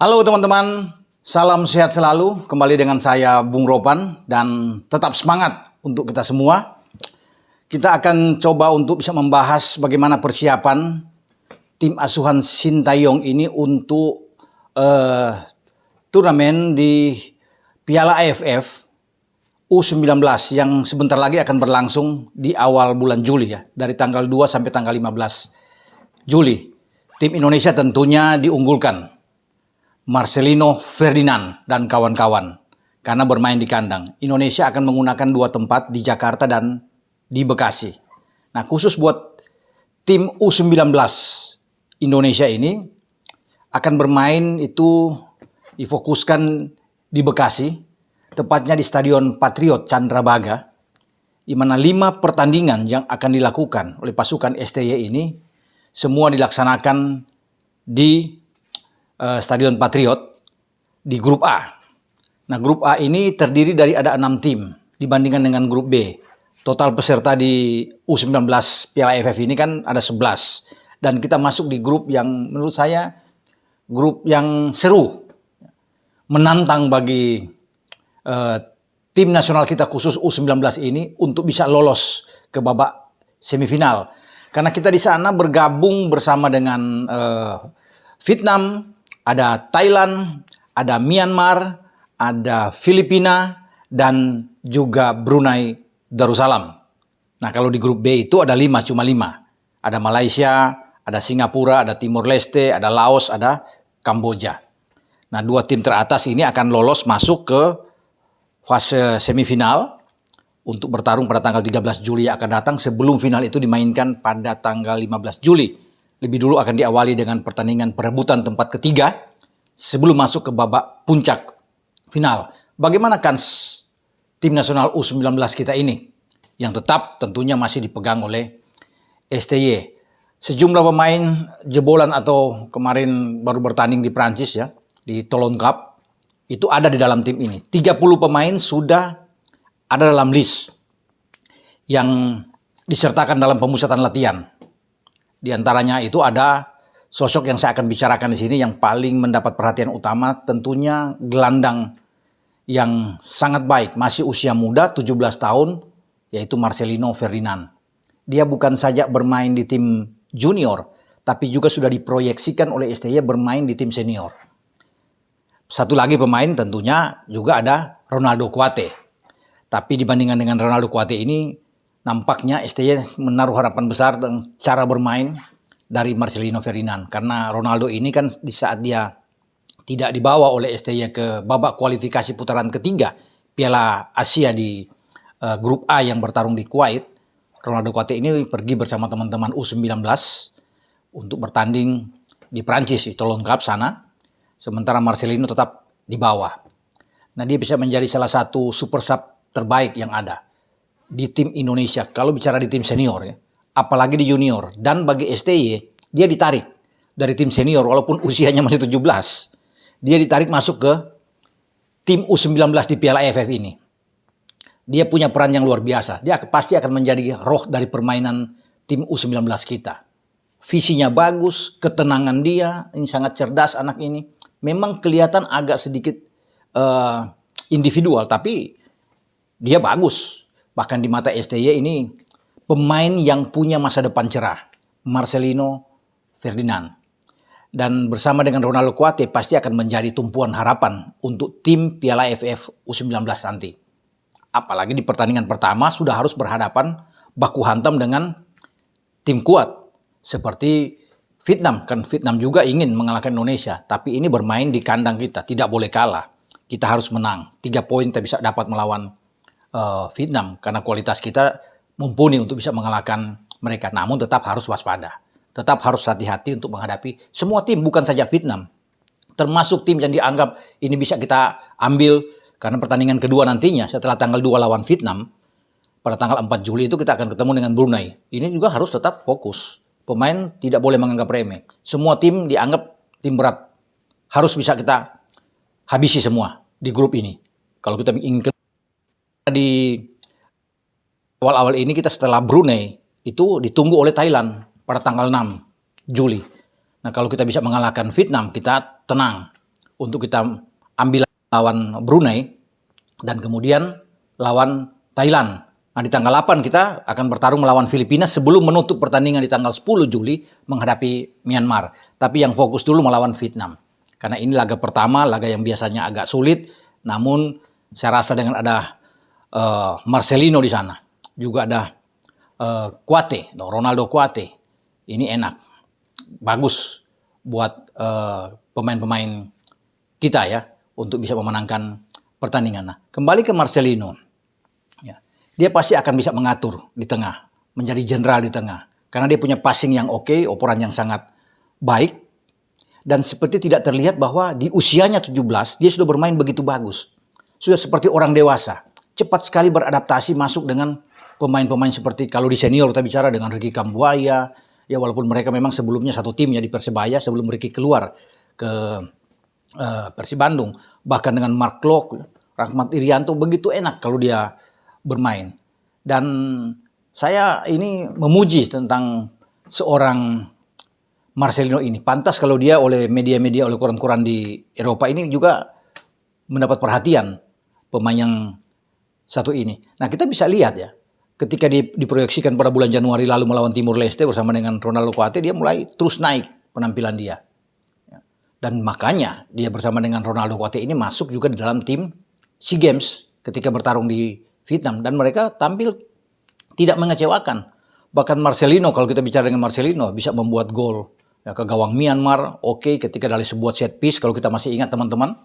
Halo teman-teman, salam sehat selalu. Kembali dengan saya Bung Ropan dan tetap semangat untuk kita semua. Kita akan coba untuk bisa membahas bagaimana persiapan tim asuhan Sintayong ini untuk turnamen di Piala AFF U19 yang sebentar lagi akan berlangsung di awal bulan Juli ya, dari tanggal 2 sampai tanggal 15 Juli. Tim Indonesia tentunya diunggulkan Marcelino Ferdinand dan kawan-kawan karena bermain di kandang. Indonesia akan menggunakan dua tempat di Jakarta dan di Bekasi. Nah, khusus buat tim U19 Indonesia ini akan bermain itu difokuskan di Bekasi, tepatnya di Stadion Patriot Candrabaga, di mana 5 pertandingan yang akan dilakukan oleh pasukan STY ini semua dilaksanakan di Stadion Patriot di grup A. Nah, grup A ini terdiri dari ada 6 tim dibandingkan dengan grup B. Total peserta di U19 Piala AFF ini kan ada 11. Dan kita masuk di grup yang menurut saya grup yang seru, menantang bagi tim nasional kita khusus U19 ini untuk bisa lolos ke babak semifinal. Karena kita di sana bergabung bersama dengan Vietnam, ada Thailand, ada Myanmar, ada Filipina, dan juga Brunei Darussalam. Nah, kalau di grup B itu ada 5, cuma 5. Ada Malaysia, ada Singapura, ada Timor Leste, ada Laos, ada Kamboja. Nah, 2 tim teratas ini akan lolos masuk ke fase semifinal untuk bertarung pada tanggal 13 Juli yang akan datang sebelum final itu dimainkan pada tanggal 15 Juli. Lebih dulu akan diawali dengan pertandingan perebutan tempat ketiga sebelum masuk ke babak puncak final. Bagaimana kans tim nasional U19 kita ini yang tetap tentunya masih dipegang oleh STY. Sejumlah pemain jebolan atau kemarin baru bertanding di Prancis ya, di Toulon Cup, itu ada di dalam tim ini. 30 pemain sudah ada dalam list yang disertakan dalam pemusatan latihan. Di antaranya itu ada sosok yang saya akan bicarakan di sini yang paling mendapat perhatian utama, tentunya gelandang yang sangat baik, masih usia muda 17 tahun, yaitu Marcelino Ferdinand. Dia bukan saja bermain di tim junior, tapi juga sudah diproyeksikan oleh STY bermain di tim senior. Satu lagi pemain tentunya juga ada Ronaldo Kuate. Tapi dibandingkan dengan Ronaldo Kuate ini, nampaknya STY menaruh harapan besar dengan cara bermain dari Marcelino Ferdinand. Karena Ronaldo ini kan di saat dia tidak dibawa oleh STY ke babak kualifikasi putaran ketiga Piala Asia di grup A yang bertarung di Kuwait, Ronaldo Kuate ini pergi bersama teman-teman U19 untuk bertanding di Prancis, di Toulon Cup sana. Sementara Marcelino tetap di bawah. Nah, dia bisa menjadi salah satu super sub terbaik yang ada di tim Indonesia. Kalau bicara di tim senior ya, apalagi di junior. Dan bagi STY, dia ditarik dari tim senior walaupun usianya masih 17. Dia ditarik masuk ke tim U19 di Piala AFF ini. Dia punya peran yang luar biasa. Dia pasti akan menjadi roh dari permainan tim U19 kita. Visinya bagus, ketenangan dia, ini sangat cerdas anak ini. Memang kelihatan agak sedikit individual, tapi dia bagus. Bahkan di mata STY ini pemain yang punya masa depan cerah, Marcelino Ferdinand. Dan bersama dengan Ronaldo Kuate pasti akan menjadi tumpuan harapan untuk tim Piala AFF U19 nanti. Apalagi di pertandingan pertama sudah harus berhadapan baku hantam dengan tim kuat seperti Vietnam. Kan Vietnam juga ingin mengalahkan Indonesia, tapi ini bermain di kandang kita, tidak boleh kalah. Kita harus menang. 3 poin kita bisa dapat melawan Vietnam karena kualitas kita mumpuni untuk bisa mengalahkan mereka. Namun tetap harus waspada. Tetap harus hati-hati untuk menghadapi semua tim, bukan saja Vietnam. Termasuk tim yang dianggap ini bisa kita ambil karena pertandingan kedua nantinya setelah tanggal 2 lawan Vietnam, pada tanggal 4 Juli itu kita akan ketemu dengan Brunei. Ini juga harus tetap fokus. Pemain tidak boleh menganggap remeh. Semua tim dianggap tim berat. Harus bisa kita habisi semua di grup ini. Kalau kita ingin di awal-awal ini kita setelah Brunei itu ditunggu oleh Thailand pada tanggal 6 Juli. Nah, kalau kita bisa mengalahkan Vietnam, kita tenang untuk kita ambil lawan Brunei dan kemudian lawan Thailand. Nah, di tanggal 8 kita akan bertarung melawan Filipina sebelum menutup pertandingan di tanggal 10 Juli menghadapi Myanmar. Tapi yang fokus dulu melawan Vietnam. Karena ini laga pertama, laga yang biasanya agak sulit. Namun saya rasa dengan ada Marcelino di sana, juga ada Kuate, Ronaldo Kuate. Ini enak, bagus buat pemain-pemain kita ya untuk bisa memenangkan pertandingan. Nah, kembali ke Marcelino. Dia pasti akan bisa mengatur di tengah, menjadi jenderal di tengah. Karena dia punya passing yang oke, operan yang sangat baik. Dan seperti tidak terlihat bahwa di usianya 17, dia sudah bermain begitu bagus. Sudah seperti orang dewasa. Cepat sekali beradaptasi masuk dengan pemain-pemain seperti kalau di senior kita bicara dengan Ricky Kambuaya. Ya walaupun mereka memang sebelumnya satu tim ya di Persebaya sebelum Ricky keluar ke Persib Bandung. Bahkan dengan Mark Klok, Rahmat Irianto begitu enak kalau dia bermain. Dan saya ini memuji tentang seorang Marcelino ini. Pantas kalau dia oleh media-media, oleh koran-koran di Eropa ini juga mendapat perhatian pemain yang satu ini. Nah, kita bisa lihat ya, ketika diproyeksikan pada bulan Januari lalu melawan Timur Leste bersama dengan Ronaldo Kuate, dia mulai terus naik penampilan dia. Dan makanya dia bersama dengan Ronaldo Kuate ini masuk juga di dalam tim SEA Games ketika bertarung di Vietnam. Dan mereka tampil tidak mengecewakan. Bahkan Marcelino, kalau kita bicara dengan Marcelino, bisa membuat gol ya, ke gawang Myanmar. Oke, ketika dari sebuah set piece, kalau kita masih ingat teman-teman,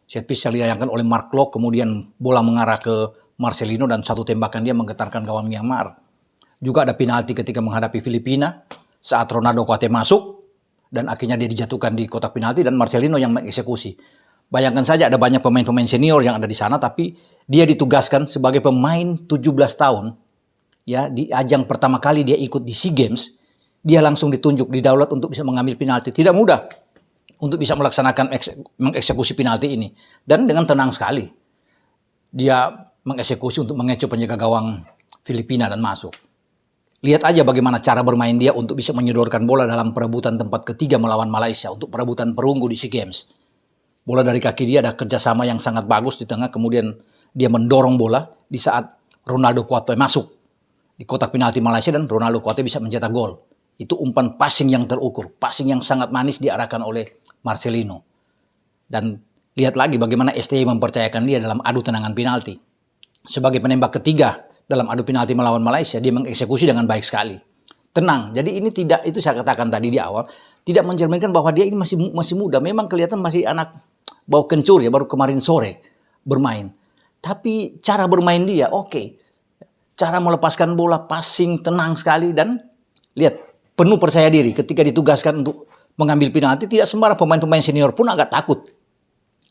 set piece yang dilayangkan oleh Mark Klok, kemudian bola mengarah ke Marcelino dan satu tembakan dia menggetarkan gawang Myanmar. Juga ada penalti ketika menghadapi Filipina saat Ronaldo Kuate masuk dan akhirnya dia dijatuhkan di kotak penalti dan Marcelino yang mengeksekusi. Bayangkan saja ada banyak pemain-pemain senior yang ada di sana tapi dia ditugaskan sebagai pemain 17 tahun. Ya, di ajang pertama kali dia ikut di SEA Games, dia langsung ditunjuk, didaulat untuk bisa mengambil penalti. Tidak mudah untuk bisa melaksanakan mengeksekusi penalti ini. Dan dengan tenang sekali dia mengeksekusi untuk mengecoh penjaga gawang Filipina dan masuk. Lihat aja bagaimana cara bermain dia untuk bisa menyodorkan bola dalam perebutan tempat ketiga melawan Malaysia untuk perebutan perunggu di SEA Games. Bola dari kaki dia ada kerjasama yang sangat bagus di tengah, kemudian dia mendorong bola di saat Ronaldo Kuate masuk di kotak penalti Malaysia dan Ronaldo Kuate bisa mencetak gol. Itu umpan passing yang terukur, passing yang sangat manis diarahkan oleh Marcelino. Dan lihat lagi bagaimana STY mempercayakan dia dalam adu tendangan penalti. Sebagai penembak ketiga dalam adu penalti melawan Malaysia, dia mengeksekusi dengan baik sekali. Tenang, jadi ini tidak, itu saya katakan tadi di awal, tidak mencerminkan bahwa dia ini masih muda. Memang kelihatan masih anak bau kencur ya, baru kemarin sore bermain. Tapi cara bermain dia oke. Cara melepaskan bola, passing tenang sekali dan lihat penuh percaya diri ketika ditugaskan untuk mengambil penalti. Tidak sembarang pemain-pemain senior pun agak takut.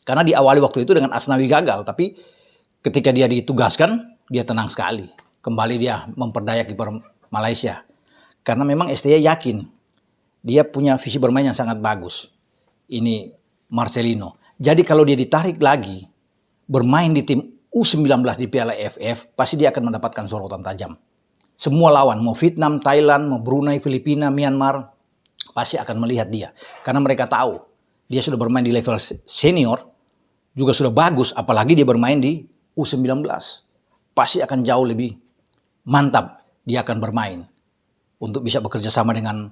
Karena diawali waktu itu dengan Asnawi gagal, tapi ketika dia ditugaskan, dia tenang sekali. Kembali dia memperdaya kiper Malaysia. Karena memang STY yakin dia punya visi bermain yang sangat bagus. Ini Marcelino. Jadi kalau dia ditarik lagi bermain di tim U19 di Piala AFF, pasti dia akan mendapatkan sorotan tajam. Semua lawan, mau Vietnam, Thailand, mau Brunei, Filipina, Myanmar, pasti akan melihat dia. Karena mereka tahu dia sudah bermain di level senior, juga sudah bagus, apalagi dia bermain di U19. Pasti akan jauh lebih mantap dia akan bermain untuk bisa bekerja sama dengan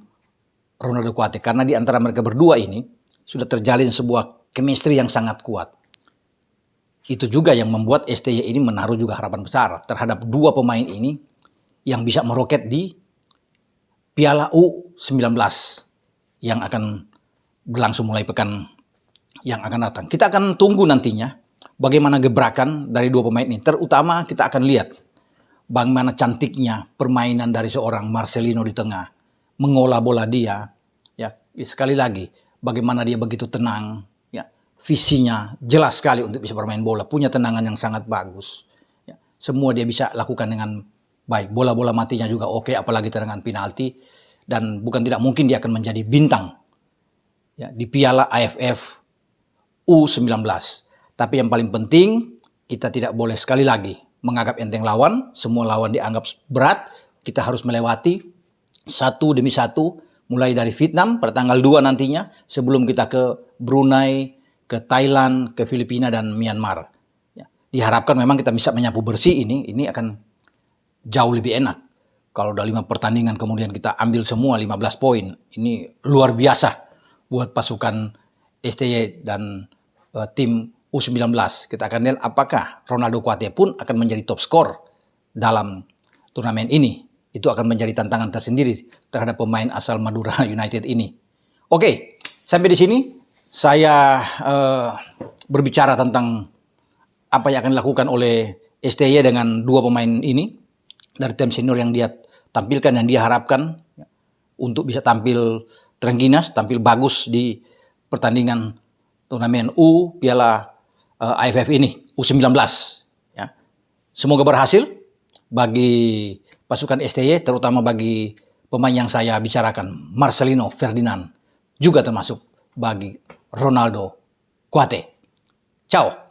Ronaldo Kuate. Karena di antara mereka berdua ini sudah terjalin sebuah chemistry yang sangat kuat. Itu juga yang membuat STY ini menaruh juga harapan besar terhadap dua pemain ini yang bisa meroket di Piala U19 yang akan berlangsung mulai pekan yang akan datang. Kita akan tunggu nantinya bagaimana gebrakan dari dua pemain ini. Terutama kita akan lihat bagaimana cantiknya permainan dari seorang Marcelino di tengah. Mengolah bola dia. Ya, sekali lagi, bagaimana dia begitu tenang. Ya, visinya jelas sekali untuk bisa bermain bola. Punya tendangan yang sangat bagus. Ya, semua dia bisa lakukan dengan baik. Bola-bola matinya juga oke, apalagi tendangan penalti. Dan bukan tidak mungkin dia akan menjadi bintang ya, di Piala AFF U19. Tapi yang paling penting, kita tidak boleh sekali lagi menganggap enteng lawan. Semua lawan dianggap berat. Kita harus melewati satu demi satu. Mulai dari Vietnam pada tanggal 2 nantinya. Sebelum kita ke Brunei, ke Thailand, ke Filipina, dan Myanmar. Ya, diharapkan memang kita bisa menyapu bersih ini akan jauh lebih enak. Kalau udah 5 pertandingan kemudian kita ambil semua 15 poin, ini luar biasa buat pasukan STY dan tim U19. Kita akan lihat apakah Ronaldo Kuate pun akan menjadi top skor dalam turnamen ini. Itu akan menjadi tantangan tersendiri terhadap pemain asal Madura United ini. Oke, sampai di sini saya berbicara tentang apa yang akan dilakukan oleh STY dengan 2 pemain ini dari tim senior yang dia tampilkan, yang dia harapkan untuk bisa tampil terengginas, tampil bagus di pertandingan turnamen Piala AFF ini, U19. Ya. Semoga berhasil bagi pasukan STY, terutama bagi pemain yang saya bicarakan, Marcelino Ferdinand, juga termasuk bagi Ronaldo Kuate. Ciao.